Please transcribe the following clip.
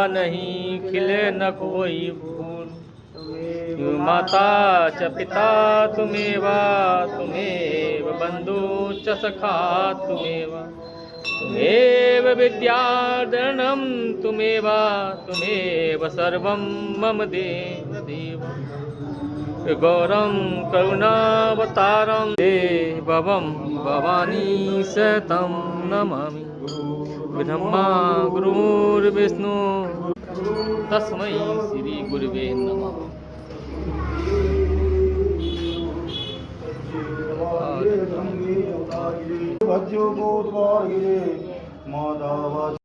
नहीं खिले न कोई फूल। माता च पिता तुमेव तुमेव बंधु च सखा तुमेव तुमेव विद्याधरणं तुमेव तुमेव सर्वं मम देव देव। गौरं करुणावतारं देवं भवानी सहितं नमामि। ब्रह्मा गुरुर्विष्णु तस्मै श्री गुरुवे नमः। भज्यो बोधवार गिरे माधव